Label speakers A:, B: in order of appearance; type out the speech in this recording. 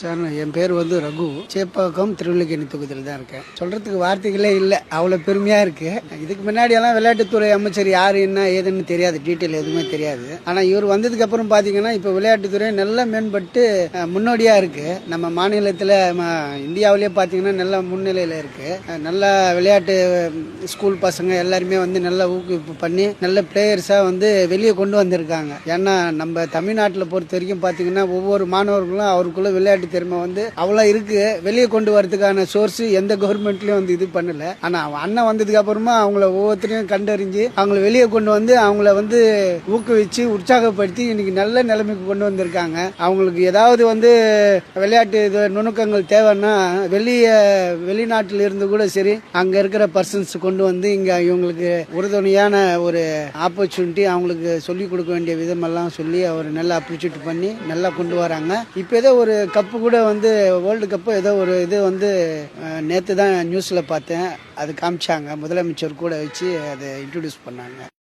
A: Sir என் பேர் ரகு. சேப்பாக்கம் திருவள்ளிக்கேணி தொகுதியில் தான் இருக்கேன். சொல்றதுக்கு வார்த்தைகளே இல்லை, அவ்வளோ பெருமையா இருக்கு. இதுக்கு முன்னாடி எல்லாம் விளையாட்டுத்துறை அமைச்சர் யாரு என்ன ஏதுன்னு தெரியாது, டீட்டெயில் எதுவுமே தெரியாது. ஆனா இவர் வந்ததுக்கு அப்புறம் பாத்தீங்கன்னா இப்ப விளையாட்டுத்துறை நல்லா மேம்பட்டு முன்னோடியா இருக்கு. நம்ம மாநிலத்தில் இந்தியாவிலேயே பாத்தீங்கன்னா நல்ல முன்னிலையில இருக்கு. நல்ல விளையாட்டு ஸ்கூல் பசங்க எல்லாருமே நல்லா ஊக்குவிப்பு பண்ணி நல்ல பிளேயர்ஸா வெளியே கொண்டு வந்திருக்காங்க. ஏன்னா நம்ம தமிழ்நாட்டில் பொறுத்த வரைக்கும் பாத்தீங்கன்னா ஒவ்வொரு மாணவர்களும் அவருக்குள்ள விளையாட்டு திறமை அவ்வளோ இருக்கு. வெளியே கொண்டு வரதுக்கான சோர்ஸ் எந்த கவர்மெண்ட்லயும் இது பண்ணல. ஆனா அண்ணன் வந்ததுக்கு அப்புறமா அவங்கள ஒவ்வொருத்தரையும் கண்டறிஞ்சு அவங்களை வெளியே கொண்டு அவங்கள ஊக்குவிச்சு உற்சாகப்படுத்தி இன்னைக்கு நல்ல நிலைமைக்கு கொண்டு வந்திருக்காங்க. அவங்களுக்கு ஏதாவது விளையாட்டு நுணுக்கங்கள் தேவைன்னா வெளிநாட்டில் இருந்து கூட சரி அங்க இருக்கிற பர்சன்ஸ் கொண்டு இங்க இவங்களுக்கு உறுதுணையான ஒரு ஆப்பர்ச்சுனிட்டி அவங்களுக்கு சொல்லிக் கொடுக்க வேண்டிய விதமெல்லாம் சொல்லி அவர் நல்லா அப்ரிஷியேட் பண்ணி நல்லா கொண்டு வராங்க. இப்போ ஏதோ ஒரு கப்பு கூட வேர்ல்டு கப்பு ஏதோ ஒரு இது நேற்று தான் நியூஸ்ல பார்த்தேன். அது காமிச்சாங்க, முதலமைச்சர் கூட வச்சு அதை இன்ட்ரோடியூஸ் பண்ணாங்க.